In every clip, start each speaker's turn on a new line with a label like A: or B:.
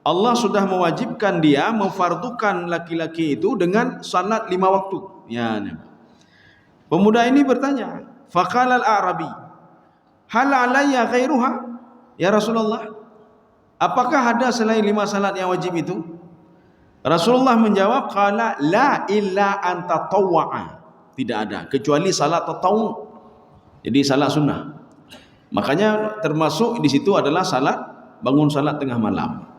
A: Allah sudah mewajibkan dia memfardukan laki-laki itu dengan salat 5 waktu. Ya, pemuda ini bertanya, faqala al-a'rabi, hal alayya ghairuha? Ya Rasulullah, apakah ada selain 5 salat yang wajib itu? Rasulullah menjawab, qala la illa an tatawwa'a. Tidak ada kecuali salat tatawwu. Jadi salat sunnah. Makanya termasuk di situ adalah salat bangun salat tengah malam.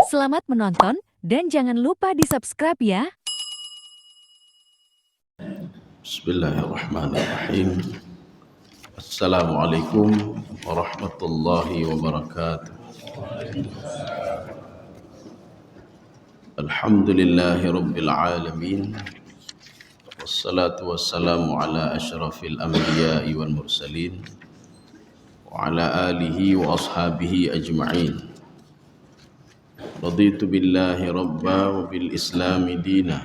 B: Selamat menonton dan jangan lupa di-subscribe ya.
A: Bismillahirrahmanirrahim. Assalamualaikum warahmatullahi wabarakatuh. Alhamdulillahi rabbil alamin. Wassalatu wassalamu ala asyrafil anbiya'i wal mursalin wa ala alihi wa ashabihi ajma'in. Raditu billahi rabba wa bil islami dina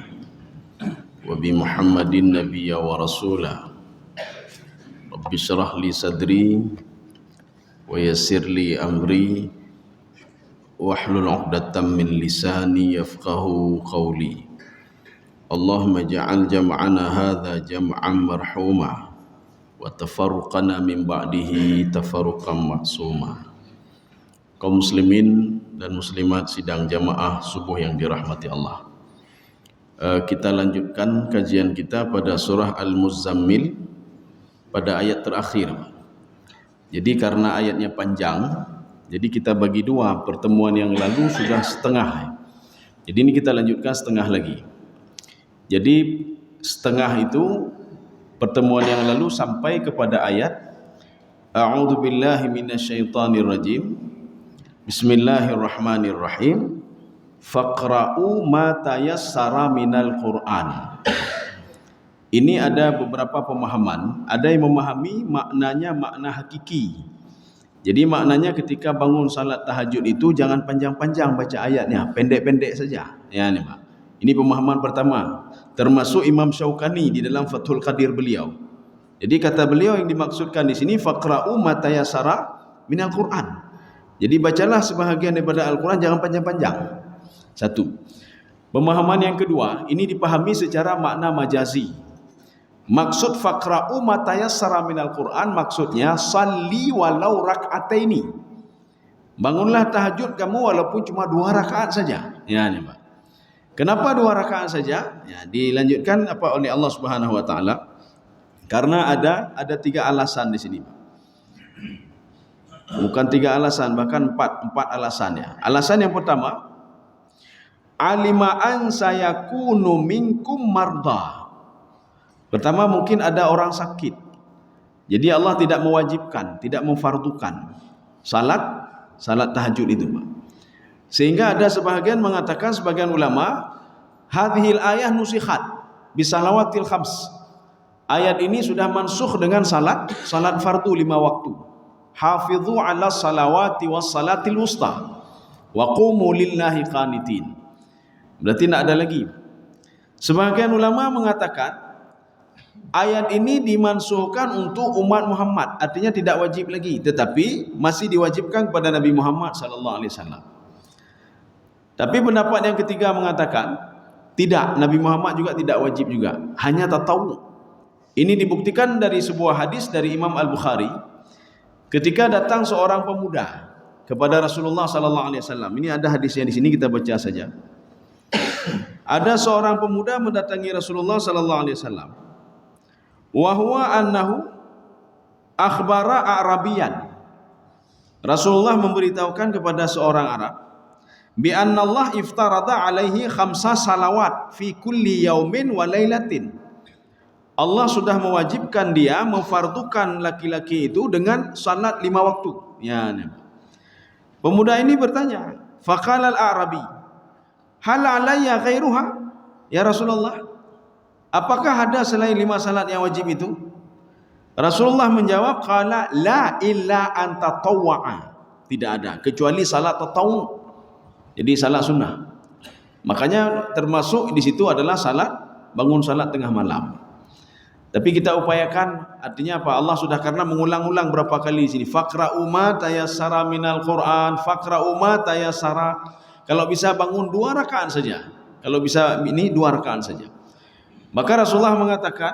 A: wa bi muhammadin nabiyya wa rasula. Rabbi syrah li sadri wa yassir li amri wahlul 'uqdatam min lisani yafqahu qawli. Allahumma ja'al jam'ana hadza jam'an marhuma wa tafarruqana min ba'dihi tafarruqan ma'suma. Kaum muslimin dan muslimat sidang jamaah subuh yang dirahmati Allah. Kita lanjutkan kajian kita pada surah Al-Muzammil pada ayat terakhir. Jadi karena ayatnya panjang, jadi kita bagi dua. Pertemuan yang lalu sudah setengah. Jadi ini kita lanjutkan setengah lagi. Jadi setengah itu pertemuan yang lalu sampai kepada ayat A'udzubillahi minasyaitonirrajim. Bismillahirrahmanirrahim. Faqra'u ma tayassara minal Qur'an. Ini ada beberapa pemahaman. Ada yang memahami maknanya makna hakiki. Jadi maknanya ketika bangun salat tahajud itu jangan panjang-panjang baca ayatnya, pendek-pendek saja. Ya, ini Pak. Ini pemahaman pertama. Termasuk Imam Syaukani di dalam Fathul Qadir beliau. Jadi kata beliau yang dimaksudkan di sini faqra'u ma tayassara minal Qur'an. Jadi bacalah sebahagian daripada Al-Quran, jangan panjang-panjang. Satu. Pemahaman yang kedua, ini dipahami secara makna majazi. Maksud faqra'u ma tayassara minal Quran, maksudnya salli walau rak'ataini. Bangunlah tahajud kamu walaupun cuma 2 rakaat saja. Ya, ini Pak. Kenapa 2 rakaat saja? Ya, dilanjutkan oleh Allah Subhanahu wa taala. Karena ada 3 alasan di sini, Pak. Bukan 3 alasan, bahkan 4 alasannya. Alasan yang pertama, alima an sayakunu minkum marda. Pertama, mungkin ada orang sakit. Jadi Allah tidak mewajibkan, tidak memfardukan salat tahajud itu, Pak. Sehingga ada sebahagian mengatakan, sebagian ulama, hadhil ayah nusikhat bisalawatil khams. Ayat ini sudah mansukh dengan salat fardu 5 waktu. Hafidhu ala salawati was salatil wusta wa qumu lillahi qanitin. Berarti tidak ada lagi. Sebagian ulama mengatakan ayat ini dimansuhkan untuk umat Muhammad, artinya tidak wajib lagi, tetapi masih diwajibkan kepada Nabi Muhammad sallallahu alaihi wasallam. Tapi pendapat yang ketiga mengatakan tidak, Nabi Muhammad juga tidak wajib juga, hanya tatawwu. Ini dibuktikan dari sebuah hadis dari Imam Al-Bukhari. Ketika datang seorang pemuda kepada Rasulullah sallallahu alaihi wasallam. Ini ada hadisnya di sini, kita baca saja. Ada seorang pemuda mendatangi Rasulullah sallallahu alaihi wasallam. Wa huwa annahu akhbara Arabiyan. Rasulullah memberitahukan kepada seorang Arab bi anna Allah iftarada alaihi 5 salawat fi kulli yaumin wa lailatin. Allah sudah mewajibkan dia memfardukan laki-laki itu dengan salat 5 waktu. Ya, pemuda ini bertanya, faqala al-a'rabi, hal alayya ghairuha? Ya Rasulullah, apakah ada selain 5 salat yang wajib itu? Rasulullah menjawab, qala la illa an tatawwa'a. Tidak ada kecuali salat tatawwu. Jadi salat sunnah. Makanya termasuk di situ adalah salat bangun salat tengah malam. Tapi kita upayakan, artinya apa? Allah sudah karena mengulang-ulang berapa kali di sini. Faqra'u ma tayassara minal Qur'an, faqra'u ma tayassara. Kalau bisa bangun 2 rakaat saja. Kalau bisa ini 2 rakaat saja. Maka Rasulullah mengatakan,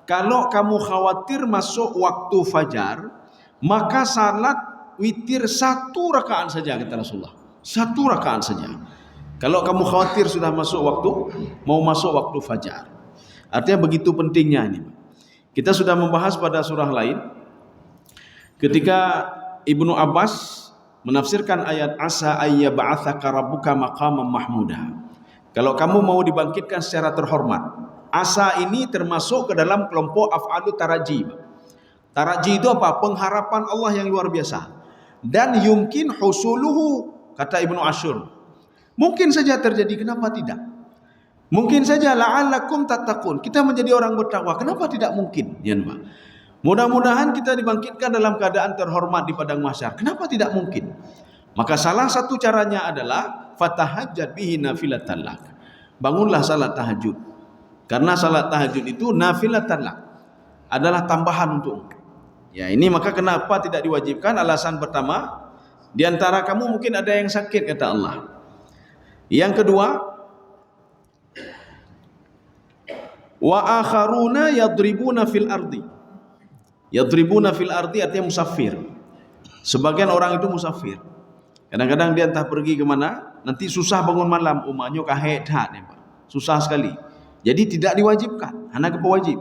A: kalau kamu khawatir masuk waktu fajar, maka salat witir 1 rakaat saja, kata Rasulullah. 1 rakaat saja. Kalau kamu khawatir sudah masuk waktu, mau masuk waktu fajar. Artinya begitu pentingnya ini. Kita sudah membahas pada surah lain ketika Ibnu Abbas menafsirkan ayat asa ayyab'atsaka rabbuka maqaman mahmuda. Kalau kamu mau dibangkitkan secara terhormat. Asa ini termasuk ke dalam kelompok af'alu taraji. Taraji itu apa? Pengharapan Allah yang luar biasa. Dan yumkin husuluhu, kata Ibnu Asyur. Mungkin saja terjadi, kenapa tidak? Mungkin saja la'allakum tattaqun. Kita menjadi orang bertakwa. Kenapa tidak mungkin? Ya, mudah-mudahan kita dibangkitkan dalam keadaan terhormat di padang mahsyar. Kenapa tidak mungkin? Maka salah satu caranya adalah fatahajjad bihi nafilatan lak. Bangunlah salat tahajud. Karena salat tahajud itu nafilatan lak, adalah tambahan untuk. Ya, ini maka kenapa tidak diwajibkan? Alasan pertama, di antara kamu mungkin ada yang sakit, kata Allah. Yang kedua, wa akharuna yadribuna fil ardi. Yadribuna fil ardi artinya musafir. Sebagian orang itu musafir. Kadang-kadang dia entah pergi ke mana, nanti susah bangun malam, umatnya kahet hat, susah sekali. Jadi tidak diwajibkan, hanya kewajib.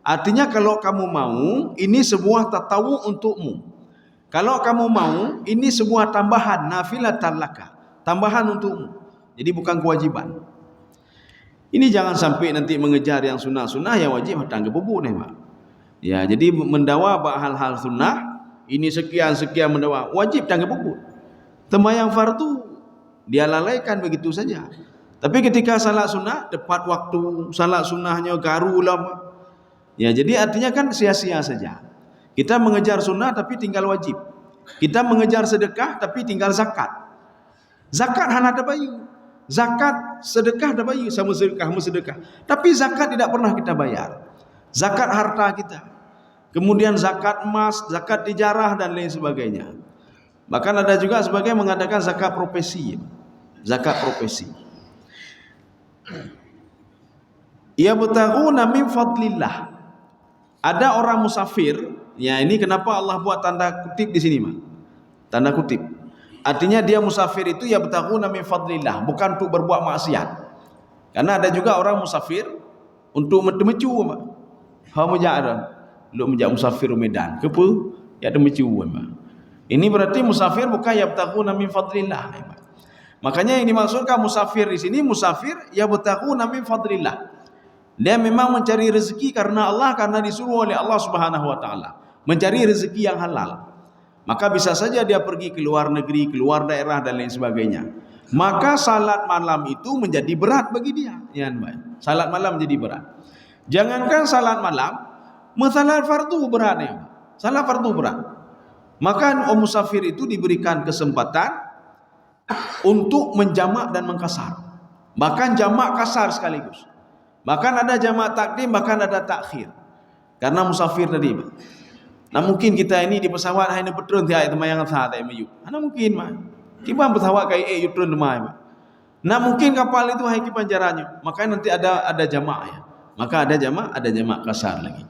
A: Artinya kalau kamu mau, ini sebuah tatawu untukmu. Kalau kamu mau, ini sebuah tambahan, nafilatan laka, tambahan untukmu. Jadi bukan kewajiban. Ini jangan sampai nanti mengejar yang sunnah-sunnah, yang wajib hatang kebubu nih, Pak. Ya, jadi mendawa hal-hal sunnah, ini sekian mendawa, wajib tang kebubu. Tembayang fardu dia lalaikan begitu saja. Tapi ketika salat sunnah tepat waktu, salat sunnahnya garu lama. Ya, jadi artinya kan sia-sia saja. Kita mengejar sunnah tapi tinggal wajib. Kita mengejar sedekah tapi tinggal zakat. Zakat hana ada bayu. Zakat, sedekah ada bayu, sama sedekah. Tapi zakat tidak pernah kita bayar. Zakat harta kita. Kemudian zakat emas, zakat tijarah dan lain sebagainya. Bahkan ada juga sebagian mengatakan zakat profesi. Zakat profesi. Yabtaghuna min fadlillah. Ada orang musafir, ya ini kenapa Allah buat tanda kutip di sini, Mak? Tanda kutip. Artinya dia musafir itu yabtaghuna min fadlillah, bukan untuk berbuat maksiat. Karena ada juga orang musafir untuk mecu, Mak. Ha mujaran, lu menjak musafir Medan. Kepa ya ada mecu, Mak. Ini berarti musafir bukan yabtaghuna min fadlillah, Mak. Makanya yang dimaksudkan musafir di sini, musafir yabtaghuna min fadlillah. Dia memang mencari rezeki karena Allah, karena disuruh oleh Allah Subhanahu wa taala, mencari rezeki yang halal. Maka bisa saja dia pergi ke luar negeri, keluar daerah dan lain sebagainya. Maka salat malam itu menjadi berat bagi dia. Ya, salat malam menjadi berat. Jangankan salat malam, salat fardu berat ya. Salat fardu berat. Maka orang musafir itu diberikan kesempatan untuk menjamak dan mengkasar. Bahkan jamak kasar sekaligus. Bahkan ada jamak takdim, bahkan ada takhir. Karena musafir tadi, Pak. Nah mungkin kita ini di pesawat hanya petron tiap temayang sah tak mayu. Mana mungkin, Mak. Kiban pesawat kai yutron demai, Mak. Nah mungkin kapal itu hai kiban jaraknya. Maka nanti ada jamak ya. Maka ada jamak kasar lagi.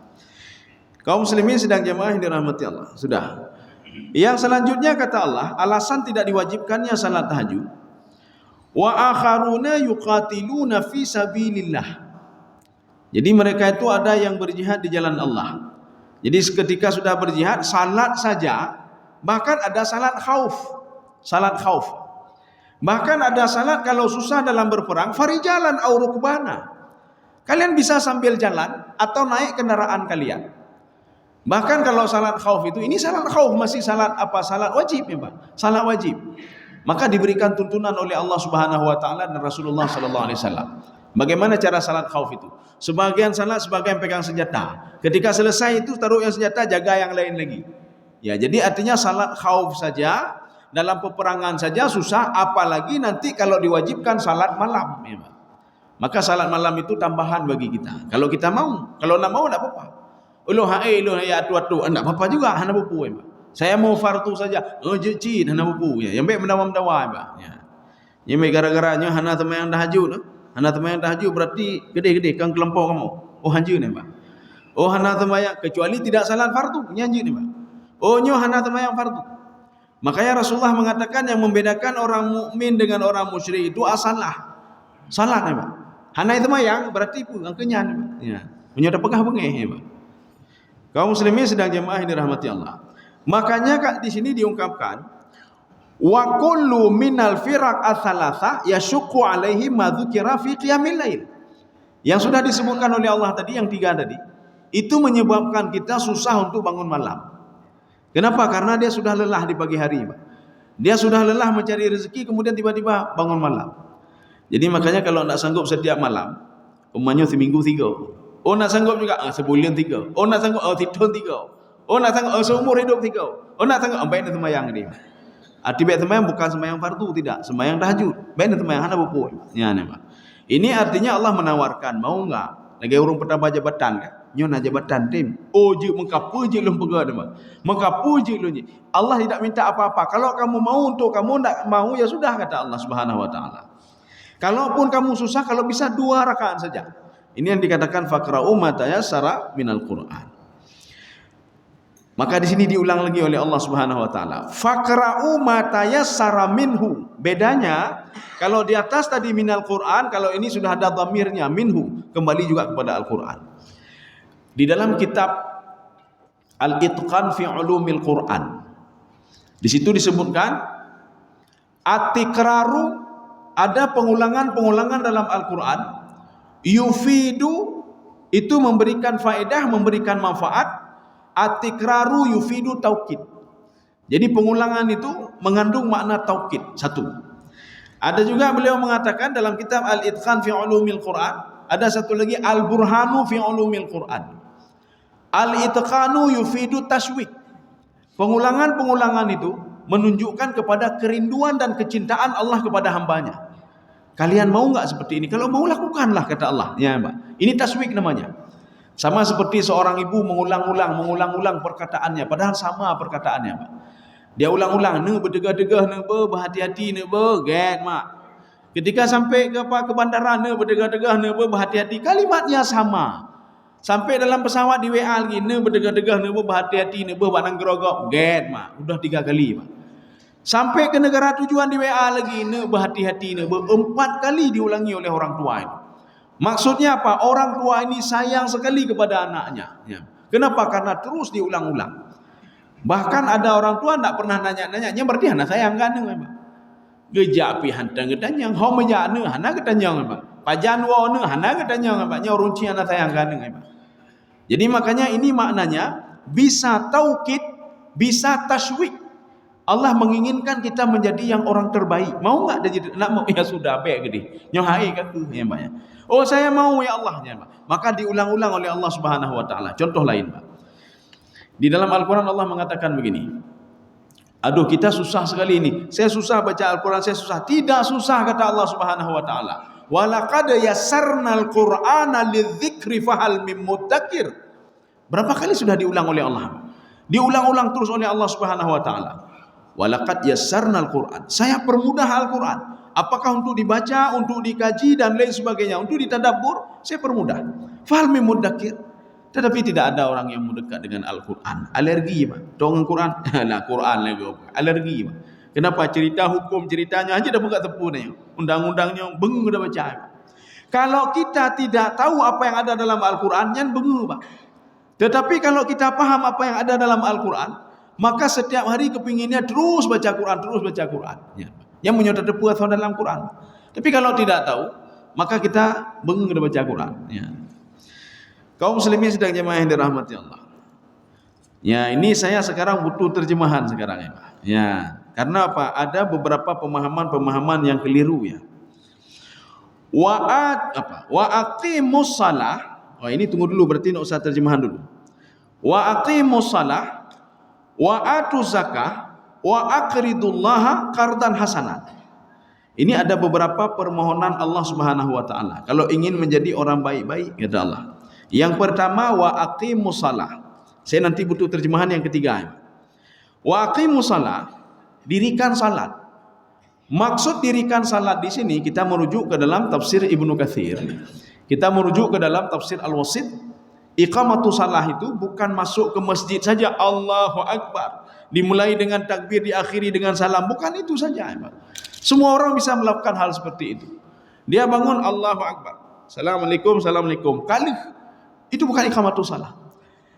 A: Kaum muslimin sedang jamaah yang dirahmati Allah. Sudah. Yang selanjutnya kata Allah, alasan tidak diwajibkannya salat tahajud. Wa akharuna yuqatiluna fi sabilillah. Jadi mereka itu ada yang berjihad di jalan Allah. Jadi ketika sudah berjihad, salat saja, bahkan ada salat khauf. Salat khauf. Bahkan ada salat kalau susah dalam berperang, farijalan au rukbana. Kalian bisa sambil jalan atau naik kendaraan kalian. Bahkan kalau salat khauf itu, ini salat khauf masih salat apa? Salat wajib ya, Pak. Salat wajib. Maka diberikan tuntunan oleh Allah Subhanahu wa taala dan Rasulullah sallallahu alaihi wasallam. Bagaimana cara salat khauf itu? Sebagian salat, sebagian pegang senjata. Ketika selesai itu taruh yang senjata, jaga yang lain lagi. Ya, jadi artinya salat khauf saja dalam peperangan saja susah, apalagi nanti kalau diwajibkan salat malam. Ya, Maka salat malam itu tambahan bagi kita. Kalau kita mau, kalau nak mau tak apa-apa. Uluh ya atu-atu, tak apa-apa juga, hana bupu. Saya mau fardu saja. Oh jecin hana bupu ya. Yang baik mendawa-mendawa ya. Yang baik gara-garanya hana temayang tahajud. Hana temayang tahajud berarti gede-gede kang kelempau kamu. Oh hanjur ni, Pak. Oh hana temayang kecuali tidak salat fardu, nyanyi ni, Pak. Oh nyo hana temayang fardu. Makanya Rasulullah mengatakan yang membedakan orang mukmin dengan orang musyrik itu asalah. Salat ni, Pak. Hana temayang berarti pun kenyang ni, Pak. Ya. Menyoda pegah bengeh ni, Pak. Kaum muslimin sedang jemaah yang dirahmati Allah. Makanya di sini diungkapkan wa kullu minal firaq ats-tsalatsa yashqu alaihi ma dzukira fi qiyamil lail. Yang sudah disebutkan oleh Allah tadi, yang 3 tadi, itu menyebabkan kita susah untuk bangun malam. Kenapa? Karena dia sudah lelah di pagi hari, Pak. Dia sudah lelah mencari rezeki, kemudian tiba-tiba bangun malam. Jadi makanya kalau nak sanggup setiap malam, umpamanya seminggu 3. Oh nak sanggup juga sebulan 3. Oh nak sanggup tahun 3. Oh nak sanggup seumur hidup 3. Oh nak sanggup baik nak sembahyang dia. Arti baik sembahyang bukan sembahyang fardu, tidak, sembahyang tahajud. Baik nak sembahyang hana bupu. Ya ni, Pak. Ini artinya Allah menawarkan, mau enggak? Lagi urung petambah jabatan kan? Nyo nak jabatan tim. Oh je mengapa je lu pegah dia. Mengapa je lu ni? Allah tidak minta apa-apa. Kalau kamu mau untuk kamu, tak mau ya sudah, kata Allah Subhanahu wa taala. Kalaupun kamu susah, kalau bisa 2 rakaat saja. Ini yang dikatakan faqra'u ma tayassara minal Qur'an. Maka di sini diulang lagi oleh Allah Subhanahu wa taala. Faqra'u ma tayassara minhu. Bedanya kalau di atas tadi minal Qur'an, kalau ini sudah ada dhamirnya minhu, kembali juga kepada Al-Qur'an. Di dalam kitab Al-Itqan fi Ulumil Qur'an, di situ disebutkan at-tikraru, ada pengulangan-pengulangan dalam Al-Qur'an. Yufidu itu memberikan faedah, memberikan manfaat. At-tikraru yufidu taukid. Jadi pengulangan itu mengandung makna taukid. 1. Ada juga beliau mengatakan dalam kitab Al-Itqan fi Ulumil Qur'an, ada satu lagi Al-Burhanu fi Ulumil Qur'an. Al-Itqanu yufidu tashwik. Pengulangan-pengulangan itu menunjukkan kepada kerinduan dan kecintaan Allah kepada hambanya. Kalian mau enggak seperti ini? Kalau mau lakukanlah, kata Allah. Ya, Pak. Ini taswik namanya. Sama seperti seorang ibu mengulang-ulang perkataannya, padahal sama perkataannya, Pak. Dia ulang-ulang, ne berdegah-degah, ne berhati-hati, ne get, Mak. Ketika sampai ke bandara, ne berdegah-degah, ne berhati-hati, kalimatnya sama. Sampai dalam pesawat di WA lagi, ne berdegah-degah, ne berhati-hati, ne berbanang gerogok, get, Mak. Udah 3 kali, Pak. Sampai ke negara tujuan di WA lagi, ne berhati-hati, ne 4 kali diulangi oleh orang tua itu. Maksudnya apa? Orang tua ini sayang sekali kepada anaknya. Ya. Kenapa? Karena terus diulang-ulang. Bahkan ada orang tua tak pernah nanya-nanya, berarti anak sayang kan? Gejak pi hantang ketanyang, hom menyak ne, hana ketanyang, Pak. Pajan wo ne, hana ketanyang, Pak. Nya runci anak sayang kan? Jadi makanya ini maknanya bisa taukid, bisa tasywik. Allah menginginkan kita menjadi yang orang terbaik. Mau enggak jadi nak mau? Ya sudah, baik gede. Nyohai kata ya, Pak. Oh saya mau ya Allah, ya, Pak. Maka diulang-ulang oleh Allah Subhanahu wa taala. Contoh lain, Pak. Di dalam Al-Qur'an Allah mengatakan begini. Aduh, kita susah sekali ini. Saya susah baca Al-Qur'an, saya susah. Tidak susah, kata Allah Subhanahu wa taala. Wa laqad yassarnal Qur'ana lidzikri fahal mim muddakir. Berapa kali sudah diulang oleh Allah? Diulang-ulang terus oleh Allah Subhanahu wa taala. Wa laqad yassarnal Qur'an. Saya permudah Al-Qur'an. Apakah untuk dibaca, untuk dikaji dan lain sebagainya, untuk ditadabbur, saya permudah. Fahal mim muddakir. Tetapi tidak ada orang yang mendekat dengan Al-Quran. Alergi, Pak. Dongeng Quran. Nah, Quran lagi. Alergi, Pak. Kenapa? Cerita hukum, ceritanya aja dah buka tepunya. Undang-undangnya, bengu dah baca. Pak. Kalau kita tidak tahu apa yang ada dalam Al-Quran, yang bengu, Pak. Tetapi kalau kita paham apa yang ada dalam Al-Quran, maka setiap hari kepinginnya terus baca Quran, terus baca Quran. Ya. Yang menyodar tepu atau dalam Quran. Tapi kalau tidak tahu, maka kita bengu dah baca Quran. Ya. Kaum muslimin sedang jemaah yang dirahmati Allah. Ya, ini saya sekarang butuh terjemahan sekarang ya, Pak. Ya, karena apa? Ada beberapa pemahaman-pemahaman yang keliru ya. Wa aqimus shalah. Oh, ini tunggu dulu, berarti enggak usah terjemahan dulu. Wa aqimus shalah wa atu zakah wa aqridullaha qardan hasanat. Ini ada beberapa permohonan Allah Subhanahu wa taala. Kalau ingin menjadi orang baik-baik, kata Allah. Yang pertama, wa aqimus shalah. Saya nanti butuh terjemahan yang ketiga. Wa aqimus shalah, dirikan salat. Maksud dirikan salat di sini kita merujuk ke dalam tafsir Ibnu Katsir. Kita merujuk ke dalam tafsir Al-Wasit. Iqamatu salah itu bukan masuk ke masjid saja Allahu Akbar, dimulai dengan takbir, diakhiri dengan salam, bukan itu saja. Semua orang bisa melakukan hal seperti itu. Dia bangun Allahu Akbar, Assalamualaikum, Assalamualaikum, kali itu bukan iqamatu salah.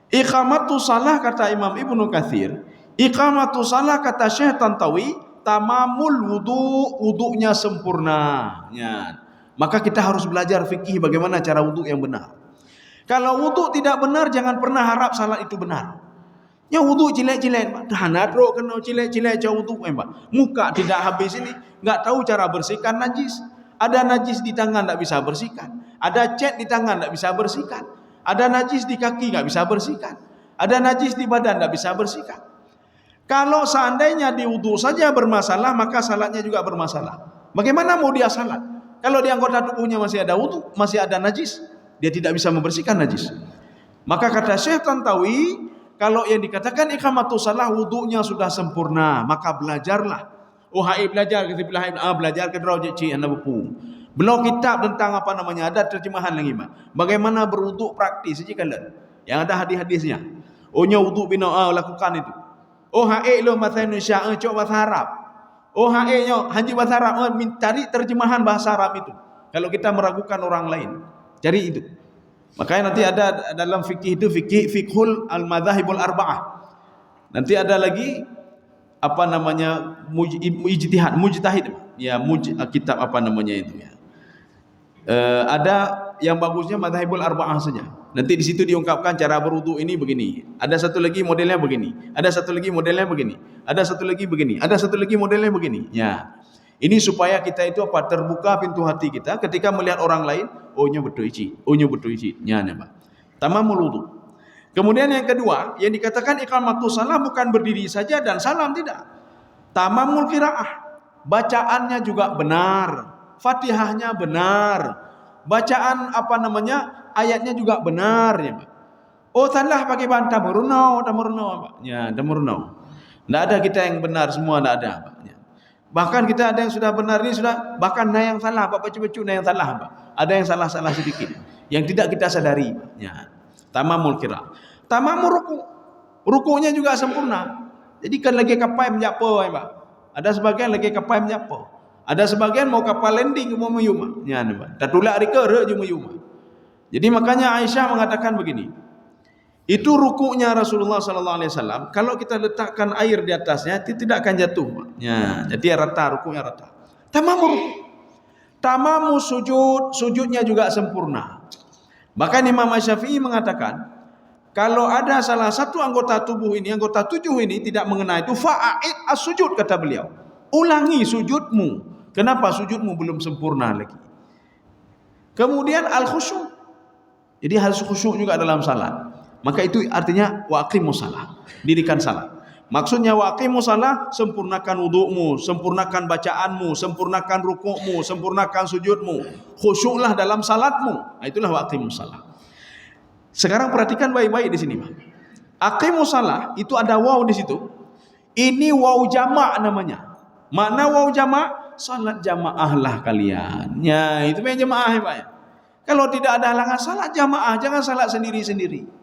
A: Iqamatu salah kata Imam Ibnu Katsir, iqamatu salah kata Syekh Tantawi, tamamul wudunya sempurna. Ya. Maka kita harus belajar fikih bagaimana cara wudu yang benar. Kalau wudu tidak benar, jangan pernah harap salat itu benar. Ya wudu cilek-cilek, hanat ro kena cilek-cilek jauh wudu memang. Muka tidak habis ini, enggak tahu cara bersihkan najis. Ada najis di tangan enggak bisa bersihkan. Ada cat di tangan enggak bisa bersihkan. Ada najis di kaki enggak bisa bersihkan. Ada najis di badan enggak bisa bersihkan. Kalau seandainya di wudu saja bermasalah, maka salatnya juga bermasalah. Bagaimana mau dia salat? Kalau di anggota tubuhnya masih ada wudu, masih ada najis, dia tidak bisa membersihkan najis. Maka kata Syekh Tantawi, kalau yang dikatakan iqamatu salah wudunya sudah sempurna, maka belajarlah. Oh hai belajar kita belajar ke draw ci anda buku. Belum kitab tentang apa namanya, ada terjemahan lagi Pak. Bagaimana berwudu praktis saja kalian. Yang ada hadis-hadisnya. Ohnya wudu bina lakukan itu. Oh hai lo bahasa Indonesia, coba bahasa Arab. Oh hai nyo haji bahasa Arab, cari terjemahan bahasa Arab itu. Kalau kita meragukan orang lain, cari itu. Makanya nanti ada dalam fikih itu fiqhul al-madzhabul arba'ah. Nanti ada lagi apa namanya mujtahid. Ya kitab apa namanya itu ya. Ada yang bagusnya madzhabul arba'ah saja. Nanti di situ diungkapkan cara berwudu ini begini. Ada satu lagi modelnya begini. Ada satu lagi modelnya begini. Ada satu lagi begini. Ada satu lagi modelnya begini. Ya. Ini supaya kita itu apa, terbuka pintu hati kita ketika melihat orang lain, ohnya betul isi, ohnya betul isi, nyana Pak. Tamamul wudu. Kemudian yang kedua, yang dikatakan iqamatu salah bukan berdiri saja dan salam, tidak. Tamamul qiraah. Bacaannya juga benar, Fatihahnya benar, bacaan apa namanya, ayatnya juga benar ya Pak. Oh salah pakai bahan tamurnau Pak. Ya, tamurnau. Enggak ada kita yang benar semua, enggak ada Pak. Ya. Bahkan kita ada yang sudah benar ini sudah, bahkan ada yang salah Pak, baca-baca ada yang salah Pak. Ada yang salah-salah sedikit yang tidak kita sadari. Ya. Tamamul qiraah. Tamamul ruku. Rukunya juga sempurna. Jadi kan lagi kapal menyapo Pak. Ada sebagian lagi kapal menyapo. Ada sebagian mau kapal landing mau meyuma. Ya Pak. Tatulak rika re je meyuma. Jadi makanya Aisyah mengatakan begini. Itu rukunya Rasulullah sallallahu alaihi wasallam, kalau kita letakkan air di atasnya tidak akan jatuh. Ya, jadi rata, rukunya rata. Tamamu sujudnya juga sempurna. Bahkan Imam Syafi'i mengatakan, kalau ada salah satu anggota tubuh ini, anggota 7 ini tidak mengenai itu, fa'id as-sujud kata beliau. Ulangi sujudmu. Kenapa sujudmu belum sempurna lagi? Kemudian al-khusyuk. Jadi harus khusyuk juga dalam salat. Maka itu artinya waqimus salah, dirikan salat. Maksudnya waqimus salah, sempurnakan wudu'mu, sempurnakan bacaanmu, sempurnakan rukukmu, sempurnakan sujudmu, khusyuklah dalam salatmu. Nah, itulah waqimus salah. Sekarang perhatikan baik-baik di sini, Pak. Aqimus salah itu ada waw di situ. Ini waw jamak namanya. Makna waw jamak, salat jamaahlah kalian. Ya, itu memang jamaah ya, Pak ya. Kalau tidak ada halangan salat jamaah, jangan salat sendiri-sendiri.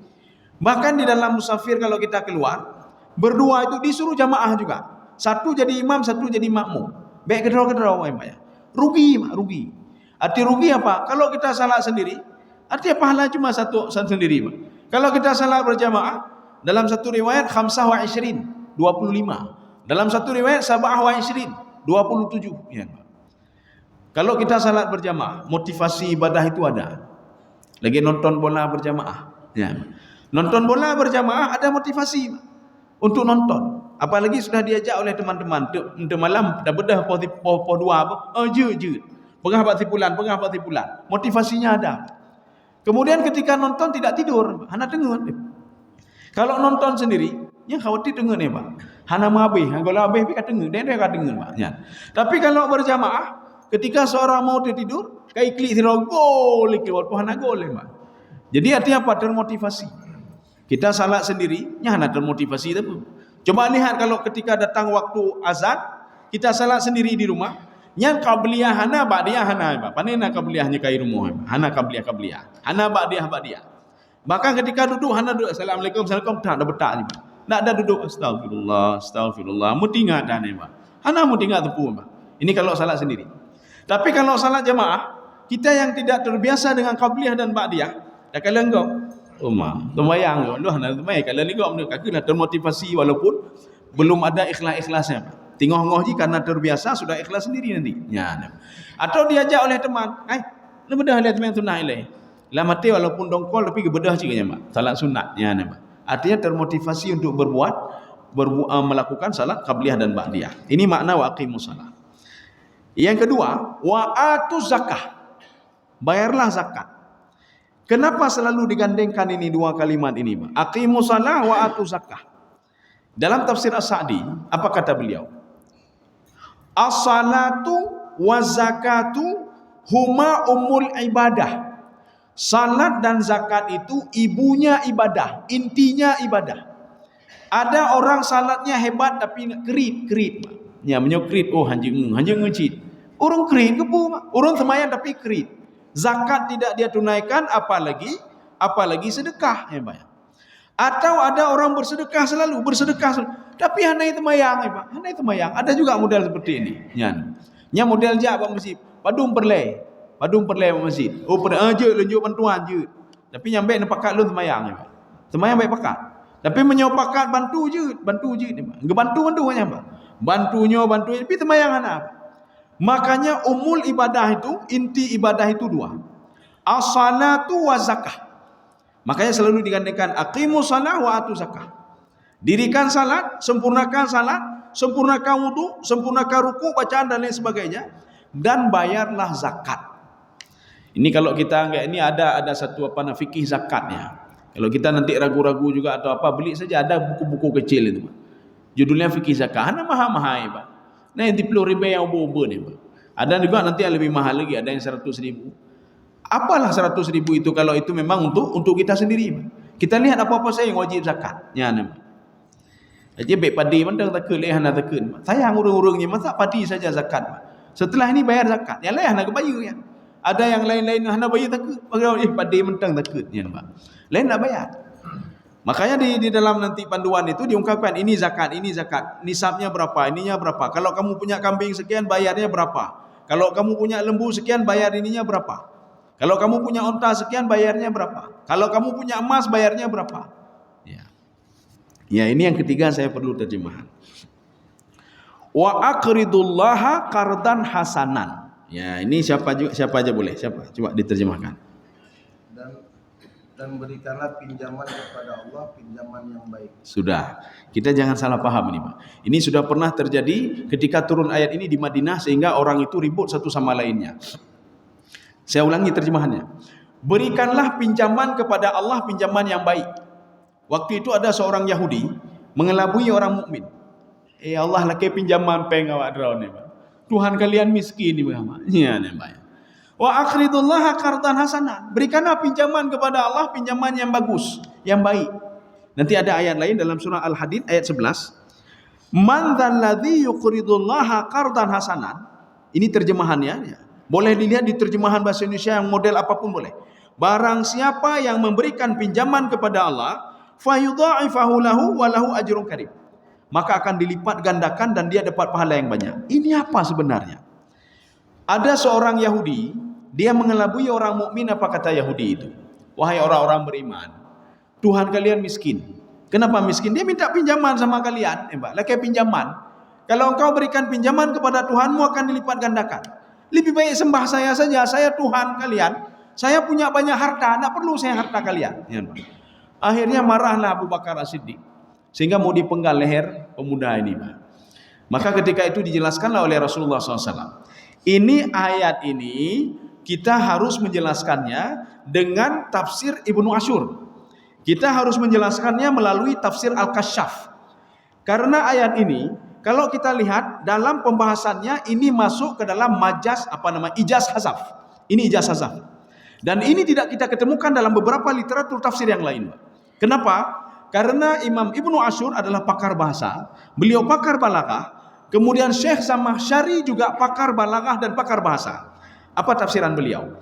A: Bahkan di dalam musafir kalau kita keluar, berdua itu disuruh jamaah juga. Satu jadi imam, satu jadi makmum. Baik kedua-kedua ya. Rugi, Pak, rugi. Arti rugi apa? Kalau kita salat sendiri, artinya pahala cuma satu sendiri, Pak. Kalau kita salat berjamaah, dalam satu riwayat 25, 25. Dalam satu riwayat 27, 27 ya, Pak. Kalau kita salat berjamaah, motivasi ibadah itu ada. Lagi nonton bola berjamaah, ya. Nonton bola berjamaah ada motivasi untuk nonton. Apalagi sudah diajak oleh teman-teman. Untuk malam dah bedah po 2 apa? Oh je. Pengah tipulan. Motivasinya ada. Kemudian ketika nonton tidak tidur, hana dengar. Kalau nonton sendiri, ya khawatir dengar ni Pak. Hana mabih, kalau habis pi dengar, dia dengar Pak. Ya. Tapi kalau berjamaah, Ketika seorang mau tertidur, kai klik sira gol keluar pohon gol Pak. Jadi artinya apa? Termotivasi. Kita salat sendiri, nyana termotivasi tu. Coba lihat kalau ketika datang waktu azan, kita salat sendiri di rumah, nyan qabliyah hana ba'diyah hana Pak. Panena qabliyahnya kai rumah Pak. Hana qabliyah. Hana ba'diyah. Bahkan ketika duduk hana duduk assalamualaikum tak ada betak ni Pak. Tak ada duduk astagfirullah. Mutingat dah ni Pak. Hana mutingat tepu Pak. Ini kalau salat sendiri. Tapi kalau salat jamaah, kita yang tidak terbiasa dengan qabliyah dan ba'diyah, dah kala engkau sembahyang lu hana sembahyang kala ni kau kena termotivasi walaupun belum ada ikhlas-ikhlasnya. Tengok-ngok je karena terbiasa sudah ikhlas sendiri nanti. Ya. Atau diajak oleh teman, lu bedah lihat teman sunat ilai. Lah mati walaupun dongkol tapi bedah cikanya mak. Salat sunat ya nama. Artinya termotivasi untuk melakukan salat qabliyah dan ba'diyah. Ini makna wa aqimus salat. Yang kedua, wa atuz zakah. Bayarlah zakat. Kenapa selalu digandengkan ini dua kalimat ini, Pak? Aqimus shalah wa atuz zakah. Dalam tafsir As-Sa'di, apa kata beliau? As-salatu wa zakatu huma ummul ibadah. Salat dan zakat itu ibunya ibadah, intinya ibadah. Ada orang salatnya hebat tapi kerit, Pak. Ya, menyokrit, hanjing ngecit. Orang kerit kepu, orang semayang tapi kerit. Zakat tidak dia tunaikan, apalagi sedekah, ya Pak. Atau ada orang bersedekah selalu, tapi hanai temayang, ya Pak. Hanai temayang. Ada juga model seperti ini. Nya model jak Pak masjid. Padung perleh Pak masjid. Je lunjuk bantuan je. Tapi nyampe nepakat lu temayang, ya Pak. Temayang baik pakat. Tapi menyopakat bantu je, ngebantu nya Pak. Bantu tapi temayang hana. Makanya umul ibadah itu, inti ibadah itu dua. As-salatu wa zakah. Makanya selalu digandengkan aqimus salah wa atuz zakah. Dirikan salat, sempurnakan wudu, sempurnakan ruku, bacaan dan lain sebagainya, dan bayarlah zakat. Ini kalau kita enggak, ini ada satu fikih zakatnya. Kalau kita nanti ragu-ragu juga atau apa, beli saja, ada buku-buku kecil itu. Judulnya fikih zakat. Hana mahal-mahal, Pak. Nah, yang 10 ribu yang ubo-ubo ni, Pak. Ada juga nanti yang lebih mahal lagi, ada yang 100 ribu. Apalah 100 ribu itu kalau itu memang untuk kita sendiri, Pak. Kita lihat apa-apa saya yang wajib zakat. Ya, Pak. Jadi baik padi mandang takut leh hana takut. Sayang urung-urungnya masa padi saja zakat, Pak. Setelah ini bayar zakat. Yang lain hana kebayar ya. Ada yang lain-lain hana bayar takut. Padi mandang takut, ya, Pak. Lain nak bayar. Makanya di dalam nanti panduan itu diungkapkan ini zakat, nisabnya berapa, ininya berapa. Kalau kamu punya kambing sekian bayarnya berapa. Kalau kamu punya lembu sekian bayar ininya berapa. Kalau kamu punya onta sekian bayarnya berapa. Kalau kamu punya emas bayarnya berapa. Ya, ini yang ketiga saya perlu terjemahan. Wa aqridullaha qardan hasanan. Ya, ini siapa aja boleh. Siapa? Coba diterjemahkan.
C: Dan berikanlah pinjaman kepada Allah, pinjaman yang baik.
A: Sudah, kita jangan salah paham ini, Pak. Ini sudah pernah terjadi ketika turun ayat ini di Madinah sehingga orang itu ribut satu sama lainnya. Saya ulangi terjemahannya. Berikanlah pinjaman kepada Allah, pinjaman yang baik. Waktu itu ada seorang Yahudi mengelabui orang mukmin. Allah laki pinjaman pengawak draw ni, Pak. Tuhan kalian miskin ni, Pak. Ya, ni, Pak. Wa aqridullaha qardan hasanan. Berikanlah pinjaman kepada Allah, pinjaman yang bagus, yang baik. Nanti ada ayat lain dalam surah Al-Hadid ayat 11. Man dzalladzi yuqridullaha qardan hasanan. Ini terjemahannya. Boleh dilihat di terjemahan bahasa Indonesia yang model apapun boleh. Barang siapa yang memberikan pinjaman kepada Allah, fayudha'ifahu lahu wa lahu ajrun karim. Maka akan dilipat gandakan dan dia dapat pahala yang banyak. Ini apa sebenarnya? Ada seorang Yahudi, dia mengelabui orang mukmin. Apa kata Yahudi itu? Wahai orang-orang beriman, Tuhan kalian miskin. Kenapa miskin? Dia minta pinjaman sama kalian, laki pinjaman. Kalau engkau berikan pinjaman kepada Tuhanmu akan dilipat gandakan. Lebih baik sembah saya saja, saya Tuhan kalian. Saya punya banyak harta, tidak perlu saya harta kalian. Akhirnya marahlah Abu Bakar As-Siddiq sehingga mau dipenggal leher pemuda ini. Maka ketika itu dijelaskanlah oleh Rasulullah SAW. Ini ayat ini kita harus menjelaskannya dengan tafsir Ibnu Asyur. Kita harus menjelaskannya melalui tafsir Al-Kasyaf. Karena ayat ini kalau kita lihat dalam pembahasannya ini masuk ke dalam ijaz hazaf. Ini ijaz hazaf. Dan ini tidak kita ketemukan dalam beberapa literatur tafsir yang lain. Kenapa? Karena Imam Ibnu Ashur adalah pakar bahasa, beliau pakar balaghah, kemudian Syekh Zamakhsyari juga pakar balaghah dan pakar bahasa. Apa tafsiran beliau?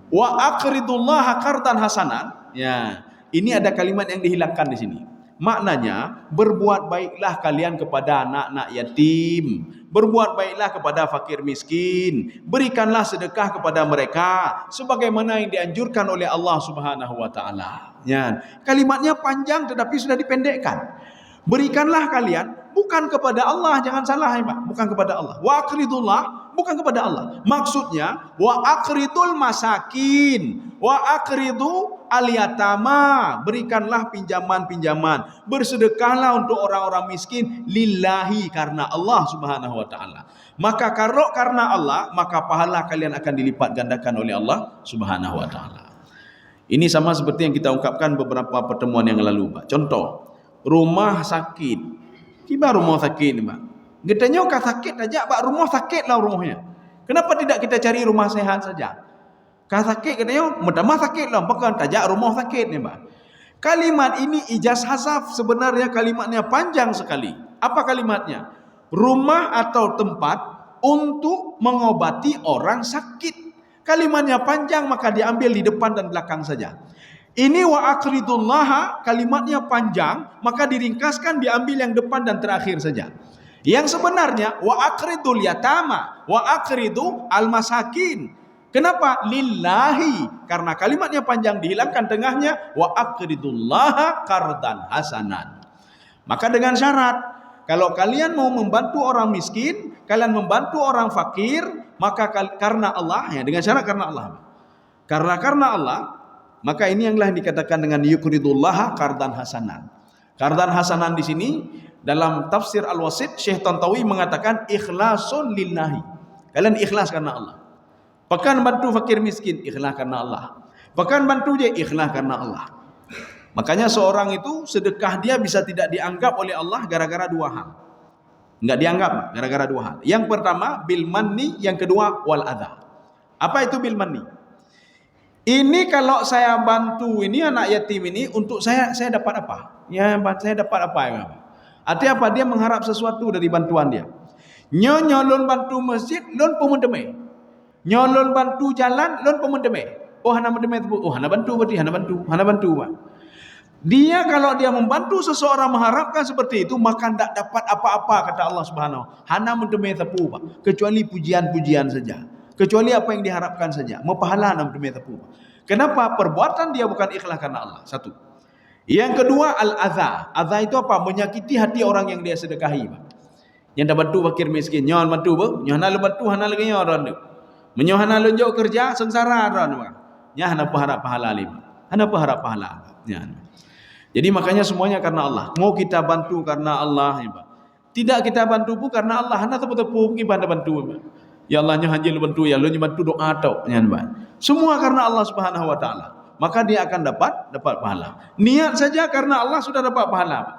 A: Wa aqridullaha qardan hasanan. Ya, ini ada kalimat yang dihilangkan di sini. Maknanya, berbuat baiklah kalian kepada anak-anak yatim, berbuat baiklah kepada fakir miskin, berikanlah sedekah kepada mereka sebagaimana yang dianjurkan oleh Allah Subhanahu wa taala. Ya, kalimatnya panjang tetapi sudah dipendekkan. Berikanlah kalian bukan kepada Allah, jangan salah ya, Pak, bukan kepada Allah. Wa aqridullah bukan kepada Allah. Maksudnya wa aqridul masakin, wa aqridu al-yatama, berikanlah pinjaman-pinjaman, bersedekahlah untuk orang-orang miskin lillahi, karena Allah Subhanahu wa taala. Maka kalau karena Allah, maka pahala kalian akan dilipat gandakan oleh Allah Subhanahu wa taala. Ini sama seperti yang kita ungkapkan beberapa pertemuan yang lalu, Pak. Contoh, rumah sakit. Tiba rumah sakit ni, Pak. Getanya kau sakit aja, Pak, rumah sakit lah rumahnya. Kenapa tidak kita cari rumah sehat saja? Kau sakit katanya, pertama sakit lah, bukan tajak rumah sakit ni, Pak. Kalimat ini ijaz hazaf, sebenarnya kalimatnya panjang sekali. Apa kalimatnya? Rumah atau tempat untuk mengobati orang sakit. Kalimatnya panjang, maka diambil di depan dan belakang saja. Ini wa aqridullaha, kalimatnya panjang, maka diringkaskan, diambil yang depan dan terakhir saja. Yang sebenarnya wa aqridul yatama, wa aqridu al-masakin. Kenapa? Lillahi, karena kalimatnya panjang dihilangkan tengahnya, wa aqridullaha qardan hasanan. Maka dengan syarat, kalau kalian mau membantu orang miskin, kalian membantu orang fakir, maka karena Allah, ya, dengan syarat karena Allah. Karena Allah, maka ini yang dikatakan dengan yuqridullaha qardan hasanan. Qardan hasanan di sini dalam tafsir Al-Wasit, Syekh Tantawi mengatakan ikhlasun lillahi. Kalian ikhlas karena Allah. Pekan bantu fakir miskin, ikhlas karena Allah. Pekan bantu je, ikhlas karena Allah. Makanya seorang itu sedekah dia bisa tidak dianggap oleh Allah gara-gara dua hal. Enggak dianggap gara-gara dua hal. Yang pertama bil manni, yang kedua wal adha. Apa itu bil manni? Ini kalau saya bantu ini anak yatim ini, untuk saya dapat apa? Ya, saya dapat apa ya? Artinya apa? Dia mengharap sesuatu dari bantuan dia. Nyolon bantu masjid, lon pemendeme. Nyolon bantu jalan, lon pemendeme. Oh, hana mendeme tu. Oh, hana bantu berarti hana bantu, Pak. Dia kalau dia membantu seseorang mengharapkan seperti itu, maka tidak dapat apa-apa, kata Allah Subhanahu. Hana mendeme tepu, Pak, kecuali pujian-pujian saja. Kecuali apa yang diharapkan saja. Mau pahala hana mendeme tepu, Pak. Kenapa? Perbuatan dia bukan ikhlas karena Allah. Satu. Yang kedua al-adha. Adha itu apa? Menyakiti hati orang yang dia sedekahi, Pak. Yang dah bantu fakir miskin, nyon bantu, Pak. Nyon hana bantu, hana lagi nyon orang tu. Menyohana lonjok kerja sengsara orang, Pak. Nya hana harap pahala lima. Hana harap pahala. Ya. Jadi makanya semuanya karena Allah. Mau kita bantu karena Allah, ya, Pak. Tidak kita bantu pun karena Allah. Hana tepu-tepu mungkin pada bantu, Pak. Ya Allah, nyo hanjil bantu, ya lo bantu doa tau, ya, Pak. Semua karena Allah Subhanahu wa taala. Maka dia akan dapat pahala. Niat saja karena Allah sudah dapat pahala, Pak.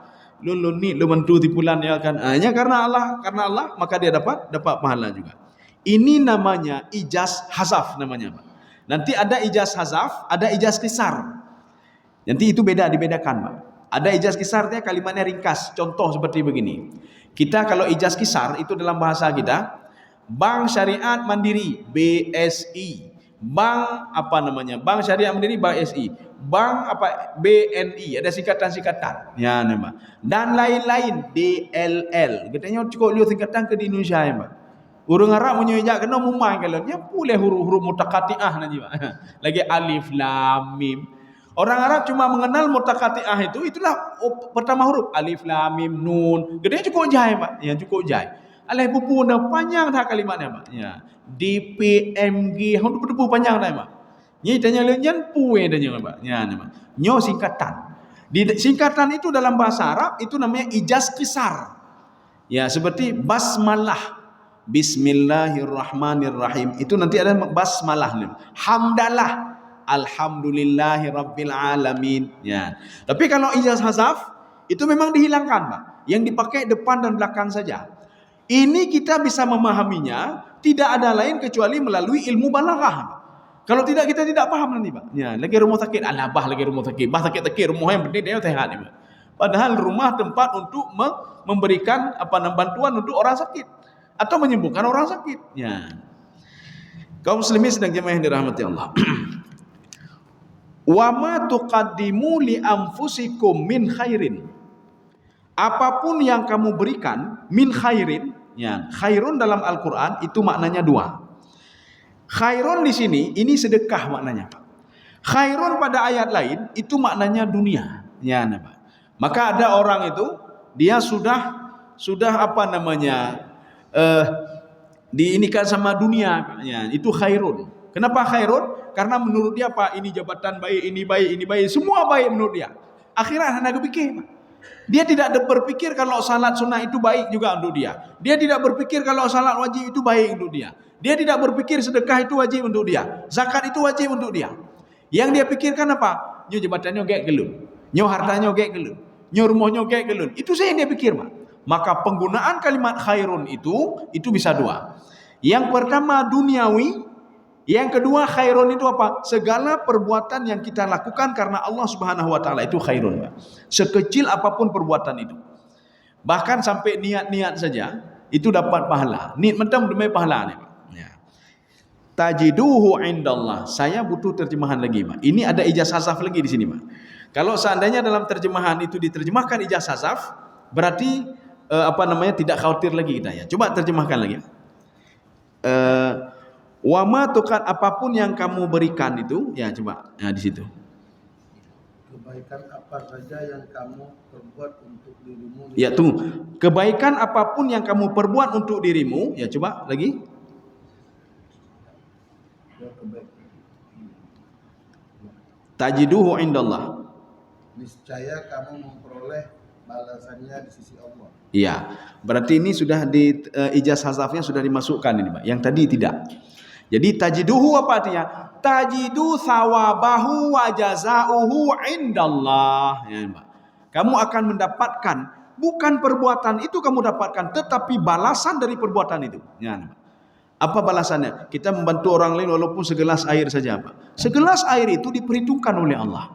A: Lu ni lu bantu di bulan ya kan. Hanya karena Allah, maka dia dapat pahala juga. Ini namanya ijaz hazaf namanya, Pak. Nanti ada ijaz hazaf, ada ijaz qisar. Nanti itu dibedakan, Pak. Ada ijaz qisarnya kalimatnya ringkas. Contoh seperti begini. Kita kalau ijaz qisar itu dalam bahasa kita, Bank Syariat Mandiri, BSI. Bank apa namanya? Bank Syariat Mandiri, BSI. Bank apa? BNI. Ada singkatan-singkatan. Ya, nama. Dan lain-lain, DLL. Katanya cukup lihat singkatan ke di Indonesia, ya, Pak. Orang Arab punya ijaz kena mumai kalau dia boleh huruf-huruf mutakati'ah nanti, Pak. Lagi alif lam mim. Orang Arab cuma mengenal mutakati'ah itulah pertama huruf alif lam mim nun. Gedenya cukup jai, Pak. Ya, cukup jai. Alih bubu dah panjang dah kalimatnya, Pak. Ya. DPMG hang bubu panjang dah, Pak. Ni tanya lenyan puwe tanya, Pak. Ya, Pak. Nyo singkatan. Di singkatan itu dalam bahasa Arab itu namanya ijaz qisar. Ya, seperti basmalah. Bismillahirrahmanirrahim. Itu nanti ada basmalah. Hamdalah. Alhamdulillahirabbil alamin. Ya. Tapi kalau ijaz hazaf itu memang dihilangkan, Pak. Yang dipakai depan dan belakang saja. Ini kita bisa memahaminya tidak ada lain kecuali melalui ilmu balaghah. Kalau tidak kita tidak paham nanti, Pak. Ya, lagi rumah sakit, bah lagi rumah sakit, bah sakit-sakit rumah yang penting dia sehat ni, Pak. Padahal rumah tempat untuk memberikan bantuan untuk orang sakit atau menyembuhkan orang sakit. Ya. Kaum muslimin sedang jemaah yang dirahmati Allah. Wa ma tuqaddimu li anfusikum min khairin. Apapun yang kamu berikan min khairin, ya, khairun dalam Al-Qur'an itu maknanya dua. Khairun di sini ini sedekah maknanya, Pak. Khairun pada ayat lain itu maknanya dunia, ya, Pak. Maka ada orang itu dia sudah diinikan sama dunia, ya, itu khairun. Kenapa khairun? Karena menurut dia, Pak, ini jabatan baik, ini baik, ini baik, semua baik menurut dia. Akhirnya anak berpikir, Pak. Dia tidak berpikir kalau salat sunnah itu baik juga untuk dia. Dia tidak berpikir kalau salat wajib itu baik untuk dia. Dia tidak berpikir sedekah itu wajib untuk dia. Zakat itu wajib untuk dia. Yang dia pikirkan apa? Nyo jabatannya gek gelun. Nyo hartanya gek gelun. Nyo rumahnya gek gelun. Itu saja yang dia pikir, Pak. Maka penggunaan kalimat khairun itu bisa dua. Yang pertama duniawi, yang kedua khairun itu apa? Segala perbuatan yang kita lakukan karena Allah Subhanahu wa taala itu khairun, Pak. Sekecil apapun perbuatan itu. Bahkan sampai niat-niat saja itu dapat pahala. Niat mentam demi pahala ni, Pak. Ya. Tajiduhu indallah. Saya butuh terjemahan lagi, Pak. Ini ada ijazah sasaf lagi di sini, Pak. Kalau seandainya dalam terjemahan itu diterjemahkan ijazah sasaf, berarti tidak khawatir lagi kita, ya. Coba terjemahkan lagi. Wa ma tuqad, apapun yang kamu berikan itu, ya, coba, ya, di situ.
C: Kebaikan apa saja yang kamu perbuat untuk dirimu.
A: Ya, tunggu. Kebaikan apapun yang kamu perbuat untuk dirimu, ya, coba lagi. Tajiduhu indallah.
C: Niscaya kamu memperoleh balasannya di sisi Allah.
A: Iya, berarti ini sudah di ijazah hasafnya sudah dimasukkan ini, Pak. Yang tadi tidak. Jadi tajiduhu apa artinya? Tajidu thawabahu wa jazauhu indallah, ya, Pak. Kamu akan mendapatkan, bukan perbuatan itu kamu dapatkan, tetapi balasan dari perbuatan itu, ya, Pak. Apa balasannya? Kita membantu orang lain walaupun segelas air saja, Pak. Segelas air itu diperhitungkan oleh Allah.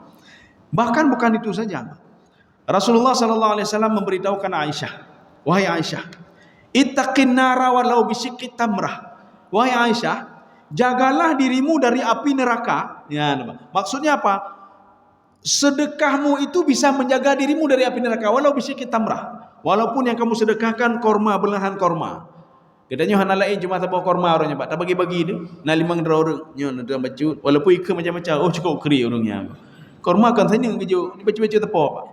A: Bahkan bukan itu saja, Pak. Rasulullah sallallahu alaihi wasallam memberitahukan Aisyah, wahai Aisyah, ittaqin nara walau bisyikki tamrah. Wahai Aisyah, jagalah dirimu dari api neraka. Ya, maksudnya apa? Sedekahmu itu bisa menjaga dirimu dari api neraka walau bisyikki tamrah. Walaupun yang kamu sedekahkan korma, belahan korma. Katanya hana lain cuma tak bawa korma orangnya, Pak. Tak bagi-bagi dia. Nah 5 orang nyo nak baca walaupun ikut macam-macam, oh cukup keri orangnya. Korma kan saya ni baca-baca tepo, Pak.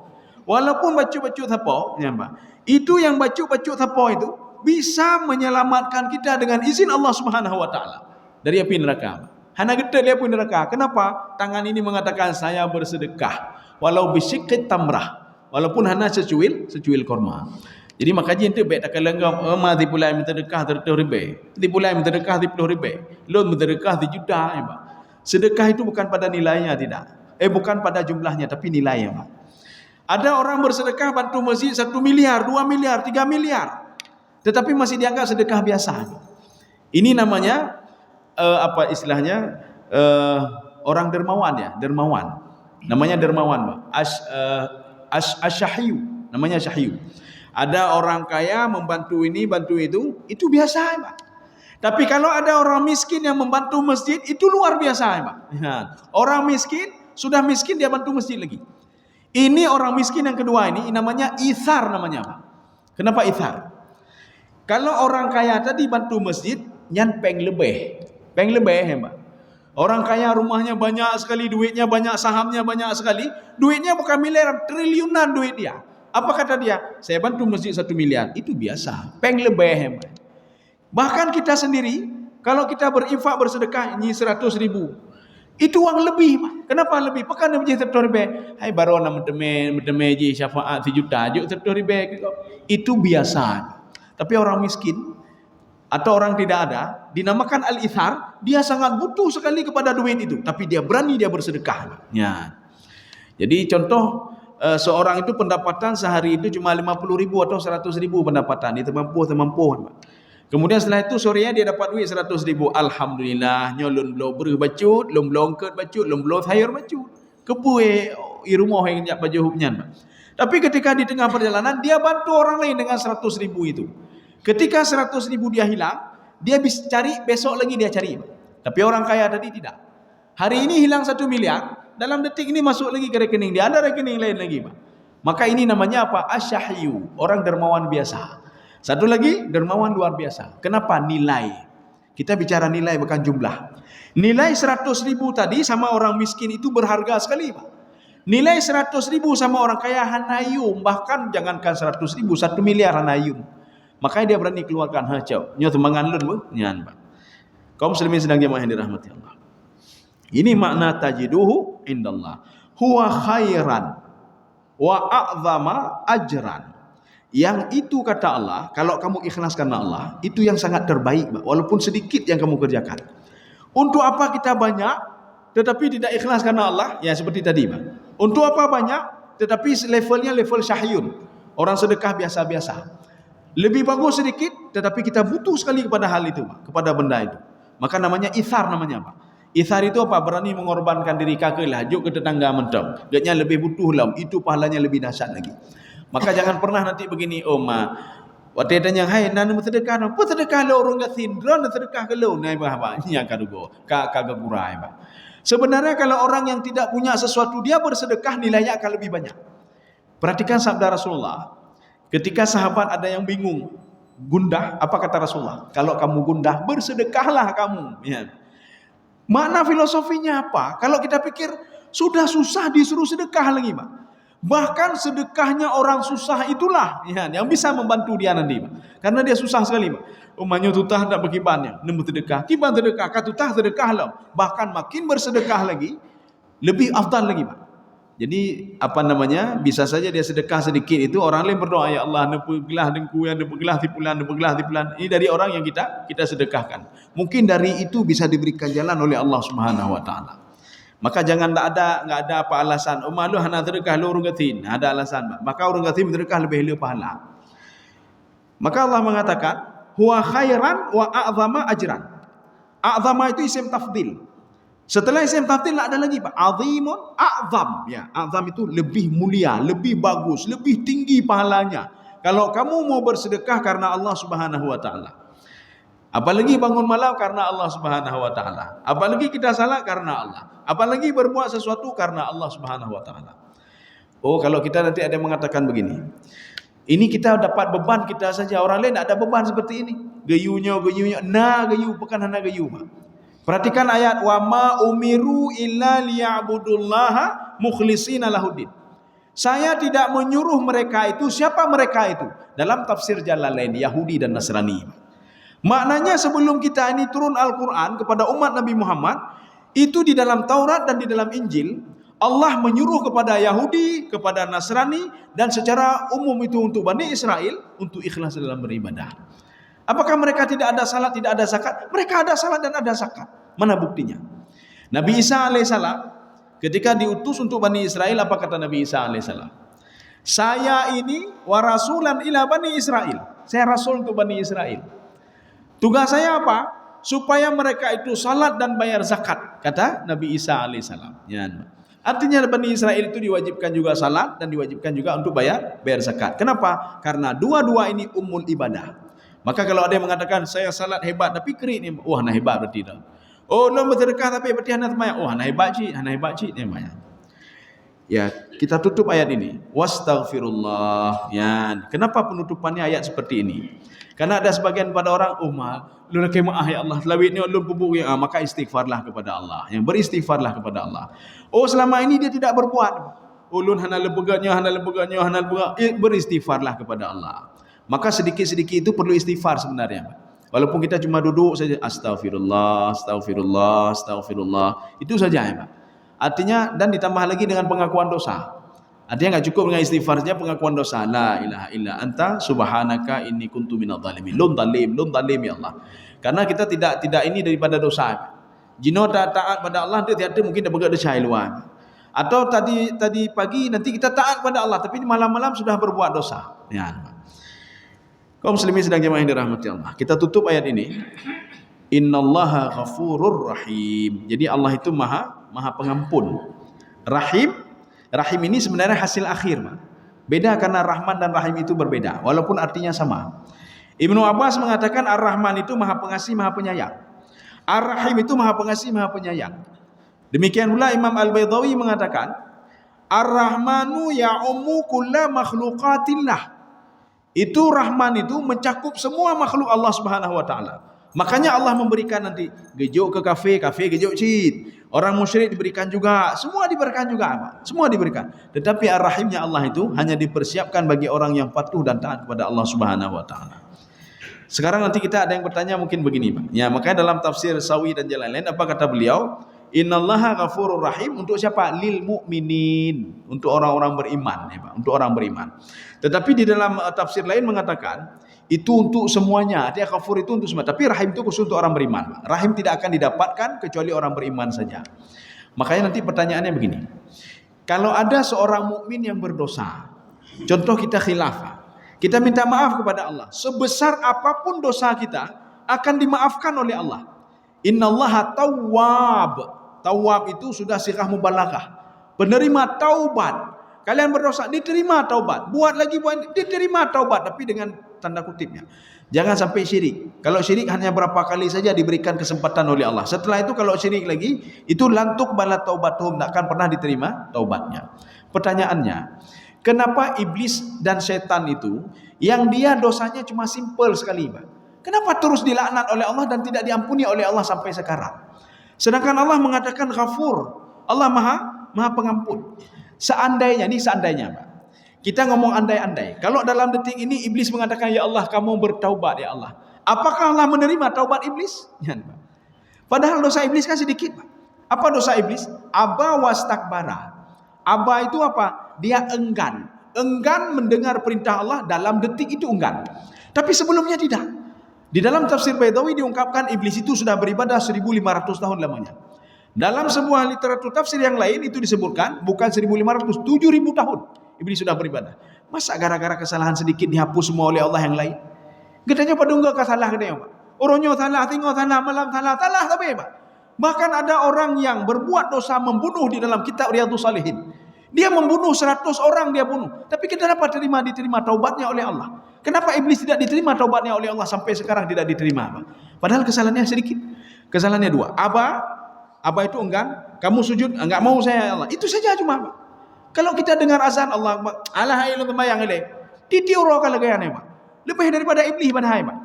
A: Walaupun baca-baca tepo, ya, Pak. Itu yang baca-baca tepo itu bisa menyelamatkan kita dengan izin Allah Subhanahu wa taala dari api neraka. Hana gede dia api neraka. Kenapa? Tangan ini mengatakan saya bersedekah walau bisyikki tamrah. Walaupun hana secuil korma. Jadi makanya ente baik tak lenggam mati pula minta sedekah 30 ribu. Di pula minta sedekah 30 ribu. Lo minta sedekah 1 juta, ya, Pak. Sedekah itu bukan pada nilainya, tidak. Bukan pada jumlahnya tapi nilainya, Pak. Ada orang bersedekah bantu masjid 1 miliar, 2 miliar, 3 miliar. Tetapi masih dianggap sedekah biasa. Ini namanya orang dermawan, ya, dermawan. Namanya dermawan, Pak. Asyahiyu, namanya syahyu. Ada orang kaya membantu ini, bantu itu biasa, Pak. Tapi kalau ada orang miskin yang membantu masjid, itu luar biasa, Pak. Orang miskin, sudah miskin dia bantu masjid lagi. Ini orang miskin yang kedua ini namanya ithar namanya, Pak. Kenapa ithar? Kalau orang kaya tadi bantu masjid, nyan peng lebih, ya, Pak. Orang kaya rumahnya banyak sekali, duitnya banyak, sahamnya banyak sekali, duitnya bukan miliar, triliunan duit dia. Apa kata dia? Saya bantu masjid 1 miliar. Itu biasa. Peng lebih. Bahkan kita sendiri, kalau kita berinfak bersedekah, ini 100 ribu. Itu uang lebih, Pak. Kenapa lebih? Pekan dia menjadi 100 ribu. Hai baru nak mentemai je syafaat 1 juta. Juk 100 ribu. Itu biasa. Tapi orang miskin, atau orang tidak ada, dinamakan al-ithar, dia sangat butuh sekali kepada duit itu. Tapi dia berani dia bersedekah. Ya. Jadi contoh, seorang itu pendapatan sehari itu cuma 50.000 atau 100.000 pendapatan, dia termampu. Kemudian setelah itu sorenya dia dapat duit 100.000. Alhamdulillah, nyolon blow berih bacut, lom blongket bacut, lom blow sayur bacut. Kebue i rumah yang nyak baju hubnyan. Tapi ketika di tengah perjalanan dia bantu orang lain dengan 100.000 itu. Ketika 100.000 dia hilang, dia bisa cari, besok lagi dia cari. Tapi orang kaya tadi tidak. Hari ini hilang 1 miliar, dalam detik ini masuk lagi ke rekening dia, ada rekening lain lagi. Maka ini namanya apa? Asyahyu, orang dermawan biasa. Satu lagi, dermawan luar biasa. Kenapa? Nilai. Kita bicara nilai bukan jumlah. Nilai 100.000 tadi sama orang miskin itu berharga sekali, Pak. Nilai 100.000 sama orang kaya hanayum, bahkan jangankan 100.000, 1 miliar hanayum. Makanya dia berani keluarkan hacau. Nyo temangan lun bu, nyan Pak. Kaum muslimin sedang jemaah yang dirahmati Allah. Ini makna tajiduhu indallah. Huwa khairan wa a'zama ajran. Yang itu kata Allah, kalau kamu ikhlas karena Allah, itu yang sangat terbaik, walaupun sedikit yang kamu kerjakan. Untuk apa kita banyak, tetapi tidak ikhlas karena Allah? Ya seperti tadi, Pak. Untuk apa banyak, tetapi levelnya level syahyun. Orang sedekah biasa-biasa. Lebih bagus sedikit, tetapi kita butuh sekali kepada hal itu, Pak, kepada benda itu. Maka namanya ithar namanya, Pak. Ithar itu apa? Berani mengorbankan diri kakek lah, juk ke tetangga mentong. Dia lebih butuh lah, itu pahalanya lebih dahsyat lagi. Maka jangan pernah nanti begini, waktu tanya, hai, nana sedekah, apa sedekah lo orang gasin, drone sedekah ke lo, naik apa? Ini yang kadugo, kagak kurai, Pak. Sebenarnya kalau orang yang tidak punya sesuatu, dia bersedekah nilainya akan lebih banyak. Perhatikan sabda Rasulullah, ketika sahabat ada yang bingung, gundah, apa kata Rasulullah? Kalau kamu gundah, bersedekahlah kamu. Ya. Makna filosofinya apa? Kalau kita pikir sudah susah disuruh sedekah lagi, Pak. Bahkan sedekahnya orang susah itulah yang bisa membantu dia nanti, Pak. Karena dia susah sekali, Pak. Umannya tutah tak berkibannya, nemu sedekah, kiban sedekah, katutah sedekah lah. Bahkan makin bersedekah lagi, lebih afdal lagi, Pak. Jadi apa namanya? Bisa saja dia sedekah sedikit itu orang lain berdoa, ya Allah, nepegelah dengku yang nepegelah tipulan. Ini dari orang yang kita sedekahkan. Mungkin dari itu bisa diberikan jalan oleh Allah Subhanahu wa taala. Maka jangan enggak ada apa alasan. Malu hana sedekah lu urung gatin. Ada alasan, Pak. Maka urung gatin sedekah lebih pahala. Maka Allah mengatakan, huwa khairan wa a'zama ajran. A'zama itu isim tafdil. Setelah isim tafdil ada lagi, Pak. Azimun, a'zam. Ya, a'zam itu lebih mulia, lebih bagus, lebih tinggi pahalanya. Kalau kamu mau bersedekah karena Allah Subhanahu wa taala. Apalagi bangun malam karena Allah Subhanahu wa taala. Apalagi kita salat karena Allah. Apalagi berbuat sesuatu karena Allah Subhanahu wa taala. Kalau kita nanti ada yang mengatakan begini. Ini kita dapat beban kita saja, orang lain tak ada beban seperti ini. Gayunya, gayu bukan hanya gayu, Pak. Perhatikan ayat wa ma umiru illa liya'budullaha mukhlishina lahuddin. Saya tidak menyuruh mereka itu, siapa mereka itu? Dalam tafsir Jalalain, Yahudi dan Nasrani. Maknanya sebelum kita ini turun Al-Quran kepada umat Nabi Muhammad, itu di dalam Taurat dan di dalam Injil, Allah menyuruh kepada Yahudi, kepada Nasrani, dan secara umum itu untuk Bani Israel, untuk ikhlas dalam beribadah. Apakah mereka tidak ada salat, tidak ada zakat? Mereka ada salat dan ada zakat. Mana buktinya? Nabi Isa alaihissalam ketika diutus untuk Bani Israel, apa kata Nabi Isa alaihissalam? Saya ini wa rasulan ila Bani Israel. Saya rasul untuk Bani Israel. Tugas saya apa? Supaya mereka itu salat dan bayar zakat, kata Nabi Isa alaihissalam. Ya. Artinya Bani Israel itu diwajibkan juga salat dan diwajibkan juga untuk bayar zakat. Kenapa? Karena dua-dua ini ummul ibadah. Maka kalau ada yang mengatakan saya salat hebat tapi kerik ni, wah nah hebat berarti dah. Lo bersedekah tapi berarti hana sembahyang. Wah hana hebat cik namanya. Ya, kita tutup ayat ini. Wastaghfirullah. Ya, kenapa penutupannya ayat seperti ini? Karena ada sebagian pada orang, lu nak maaf ya Allah, lawit ni lu pupuk ya, maka istighfarlah kepada Allah. Yang beristighfarlah kepada Allah. Selama ini dia tidak berbuat. Ulun hana lebeganya, beristighfarlah kepada Allah. Maka sedikit-sedikit itu perlu istighfar sebenarnya. Walaupun kita cuma duduk saja astagfirullah, itu saja ya, Pak. Artinya dan ditambah lagi dengan pengakuan dosa. Artinya enggak cukup dengan istighfarnya, pengakuan dosa. La ilaha illa anta subhanaka inni kuntu minadh dhalimin. Lun zalim ya Allah. Karena kita tidak ini daripada dosa. Jino taat pada Allah dia tiada mungkin dah berbuat dosa luar. Atau tadi pagi nanti kita taat pada Allah, tapi malam-malam sudah berbuat dosa. Ya. Kaum muslimin sedang jemaah yang dirahmati Allah. Kita tutup ayat ini. Innallaha ghafurur rahim. Jadi Allah itu maha pengampun. Rahim ini sebenarnya hasil akhir. Beda karena Rahman dan Rahim itu berbeda, walaupun artinya sama. Ibnu Abbas mengatakan Ar-Rahman itu maha pengasih, maha penyayang. Ar-Rahim itu maha pengasih, maha penyayang. Demikian pula Imam Al-Baydawi mengatakan Ar-Rahmanu ya'ummu kulla makhluqatillah. Itu Rahman itu mencakup semua makhluk Allah Subhanahu wa taala. Makanya Allah memberikan nanti gejuk ke kafe gejuk cid. Orang musyrik diberikan juga, semua diberikan juga, semua diberikan. Tetapi Ar-Rahimnya Allah itu hanya dipersiapkan bagi orang yang patuh dan taat kepada Allah Subhanahu wa taala. Sekarang nanti kita ada yang bertanya mungkin begini, Pak. Ya, makanya dalam tafsir Sawi dan jalan lain apa kata beliau? Innallaha ghafurur rahim untuk siapa? Lil mu'minin, untuk orang-orang beriman, ya, Pak, untuk orang beriman. Tetapi di dalam tafsir lain mengatakan itu untuk semuanya. Dia ghafur itu untuk semua, tapi rahim itu khusus untuk orang beriman. Rahim tidak akan didapatkan kecuali orang beriman saja. Makanya nanti pertanyaannya begini. Kalau ada seorang mukmin yang berdosa, contoh kita khilafah, kita minta maaf kepada Allah, sebesar apapun dosa kita akan dimaafkan oleh Allah. Innallaha tawwab. Tawwab itu sudah sighah mubalaghah, penerima taubat. Kalian berdosa, diterima taubat. Buat lagi, diterima taubat. Tapi dengan tanda kutipnya, jangan sampai syirik. Kalau syirik hanya berapa kali saja diberikan kesempatan oleh Allah. Setelah itu kalau syirik lagi, itu lantuk bala taubatuhum, tak akan pernah diterima taubatnya. Pertanyaannya, kenapa iblis dan setan itu yang dia dosanya cuma simpel sekali, Pak? Kenapa terus dilaknat oleh Allah dan tidak diampuni oleh Allah sampai sekarang? Sedangkan Allah mengatakan Ghafur. Allah maha pengampun. Seandainya, Pak, kita ngomong andai-andai, kalau dalam detik ini iblis mengatakan, ya Allah kamu bertaubat ya Allah, apakah Allah menerima taubat iblis? Ya, Pak. Padahal dosa iblis kan sedikit, Pak. Apa dosa iblis? Aba wastakbara. Aba itu apa? Dia enggan mendengar perintah Allah, dalam detik itu enggan. Tapi sebelumnya tidak. Di dalam tafsir Baydawi diungkapkan iblis itu sudah beribadah 1500 tahun lamanya. Dalam sebuah literatur tafsir yang lain itu disebutkan bukan 1500, 7000 tahun iblis sudah beribadah. Masa gara-gara kesalahan sedikit dihapus semua oleh Allah yang lain? Gedanya pada enggak salah gedanya, Pak. Orangnya salah, tinggal salah, malam salah tapi, Pak. Bahkan ada orang yang berbuat dosa membunuh di dalam kitab Riyadhus Shalihin. Dia membunuh 100 orang dia bunuh. Tapi kenapa diterima taubatnya oleh Allah? Kenapa iblis tidak diterima taubatnya oleh Allah sampai sekarang tidak diterima, Pak? Padahal kesalahannya sedikit. Kesalahannya dua. Aba itu enggan, kamu sujud, enggak mau saya ya Allah. Itu saja cuma, Pak. Kalau kita dengar azan Allah, Allah ilu temayang ile. Ditiuro kalau gayane, Pak. Lebih daripada iblis pada hai, Pak.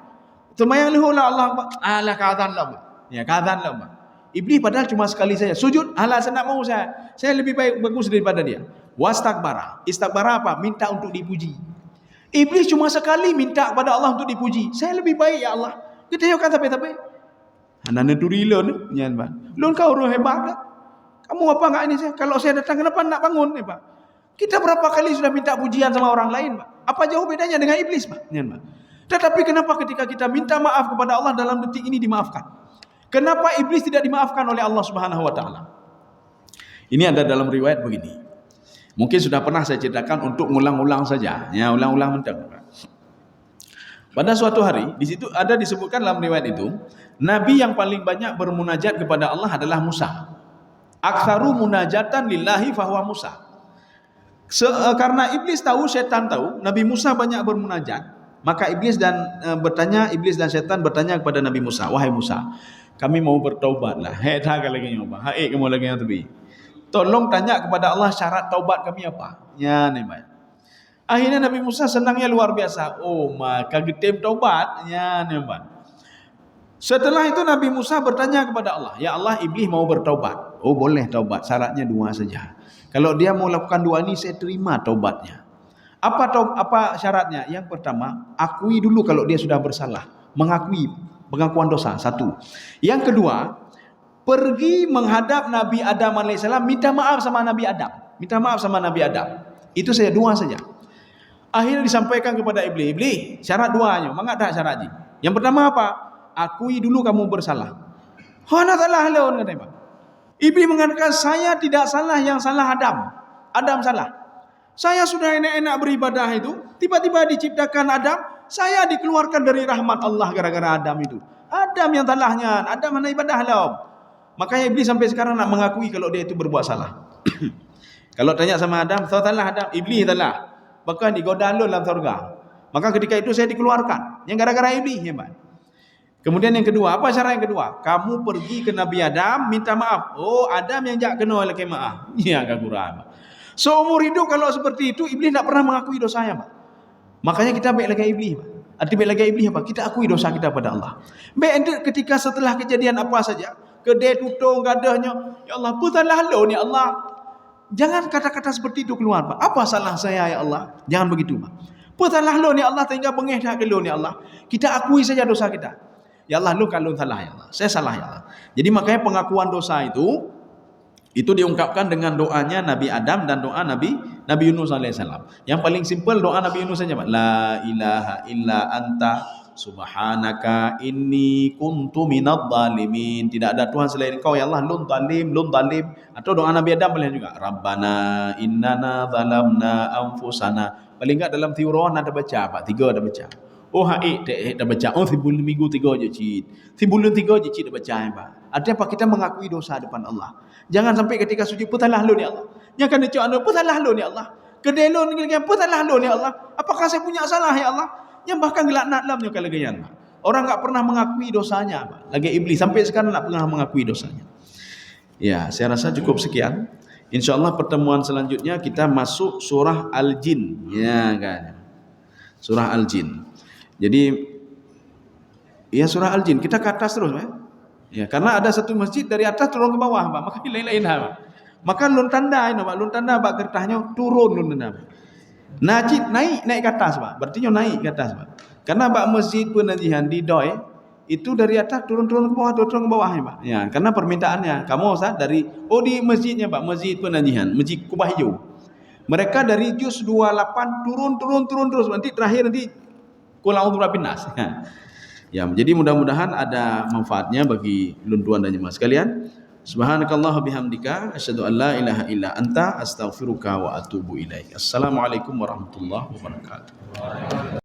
A: Temayang lihu lah Allah, Pak. Allah kadzan lah, Pak. Ya, kadzan lah, Pak. Iblis padahal cuma sekali saja sujud, Allah saya mau saya lebih bagus daripada dia. Wastakbara. Istakbara apa? Minta untuk dipuji. Iblis cuma sekali minta kepada Allah untuk dipuji. Saya lebih baik ya Allah. Kita kan tapi Anak turilon nyan, Pak. Lon kau orang hebat tak? Kamu apa enggak ini saya? Kalau saya datang kenapa nak bangun nih, Pak? Kita berapa kali sudah minta pujian sama orang lain, Pak? Apa jauh bedanya dengan iblis, Pak? Nyan, Pak. Tetapi kenapa ketika kita minta maaf kepada Allah dalam detik ini dimaafkan? Kenapa iblis tidak dimaafkan oleh Allah Subhanahu wa taala? Ini ada dalam riwayat begini. Mungkin sudah pernah saya ceritakan untuk ngulang-ulang saja. Ya, ulang-ulang mentang. Pada suatu hari, di situ ada disebutkan dalam riwayat itu, nabi yang paling banyak bermunajat kepada Allah adalah Musa. Aktsaru munajatan lillahi fahuwa Musa. Karena iblis tahu, setan tahu, Nabi Musa banyak bermunajat, maka iblis dan setan bertanya kepada Nabi Musa, wahai Musa, kami mau bertaubat lah. Hei, tak lagi nyoba. Hei, kamu lagi yang tebi. Tolong tanya kepada Allah syarat taubat kami apa? Ya, nih, Pak. Akhirnya Nabi Musa senangnya luar biasa. Oh, maka getem taubat. Ya, nih, Pak. Setelah itu Nabi Musa bertanya kepada Allah, ya Allah, iblis mau bertaubat. Oh, boleh taubat. Syaratnya dua saja. Kalau dia mau lakukan dua ini, saya terima taubatnya. Apa syaratnya? Yang pertama, akui dulu kalau dia sudah bersalah. Mengakui pengakuan dosa. Satu. Yang kedua, pergi menghadap Nabi Adam alaihissalam, minta maaf sama Nabi Adam. Minta maaf sama Nabi Adam. Itu saja, dua saja. Akhirnya disampaikan kepada iblis. Iblis, syarat duanya. Mengapa tak syaratnya? Yang pertama apa? Akui dulu kamu bersalah. Hana salah lawan, kata Pak. Iblis mengatakan, saya tidak salah, yang salah Adam. Adam salah. Saya sudah enak-enak beribadah itu, tiba-tiba diciptakan Adam, saya dikeluarkan dari rahmat Allah gara-gara Adam itu. Adam yang salahnya, Adam mana ibadah lah. Makanya Iblis sampai sekarang nak mengakui kalau dia itu berbuat salah. Kalau tanya sama Adam, salah Adam, Iblis salah. Bahkan digoda dalam surga. Maka ketika itu saya dikeluarkan. Yang gara-gara Iblis, hebat. Kemudian yang kedua, apa cara yang kedua? Kamu pergi ke Nabi Adam, minta maaf. Oh, Adam yang jak kena lagi maaf. Ya, agak kurang. Seumur hidup kalau seperti itu, Iblis tak pernah mengakui dosanya, Pak. Makanya kita baik lagi Iblis, Pak. Arti baik lagi Iblis apa? Kita akui dosa kita pada Allah. Baik ketika setelah kejadian apa saja, kedai tutung gadahnya, ya Allah, putalah lo ni Allah. Jangan kata-kata seperti itu keluar, Pak. Apa salah saya ya Allah? Jangan begitu, Pak. Putalah lo ni Allah, tinggal bengih dah ke lo ni Allah. Kita akui saja dosa kita. Ya Allah, lu kalau salah ya Allah. Saya salah ya Allah. Jadi makanya pengakuan dosa itu diungkapkan dengan doanya Nabi Adam dan doa Nabi Yunus alaihissalam. Yang paling simpel doa Nabi Yunus saja, Pak. La ilaha illa anta subhanaka inni kuntu minadh dhalimin. Tidak ada Tuhan selain Engkau ya Allah, lun zalim. Atau doa Nabi Adam boleh juga. Rabbana innana zalamna anfusana. Paling enggak dalam Tiuran ada baca, Pak. 3 ada baca. Oh haik dah baca. Oh sebelum minggu 3 je cit. Sebelum 3 je cit dah baca, Pak. Artinya apa? Kita mengakui dosa depan Allah. Jangan sampai ketika sujud putalah lu ni Allah. Yang kena cakap anu putalah lu ni Allah. Kedai lu ni putalah lu ni Allah. Apakah saya punya salah ya Allah? Yang bahkan gelaknat dalamnya kalau gayan. Orang enggak pernah mengakui dosanya, Pak. Lagi iblis sampai sekarang tak pernah mengakui dosanya. Ya, saya rasa cukup sekian. Insyaallah pertemuan selanjutnya kita masuk surah Al-Jin. Ya kan. Surah Al-Jin. Jadi ya surah Al-Jin kita ke atas terus, Pak. Ya, karena ada satu masjid dari atas turun ke bawah, Pak. Maka lain-lain, Pak. Maka lun tanda ini, Pak. Lun tanda Pak kertasnya turun lun tanda. Najib naik ke atas, Pak. Berarti naik ke atas, Pak. Karena Pak masjid pengajian di Doi itu dari atas turun ke bawah, turun ke bawah, Pak. Ya, karena permintaannya. Kamu Ustaz dari di masjidnya, Pak, masjid pengajian, Masjid Kubah Hijau. Mereka dari juz 28 turun terus. Nanti terakhir Qul a'udzu birabbin nas. Ya, jadi mudah-mudahan ada manfaatnya bagi luntuan dan jemaah sekalian. Subhanakallah bihamdika asyhadu an la ilaha illa anta astaghfiruka wa atubu ilaik. Assalamualaikum warahmatullahi wabarakatuh.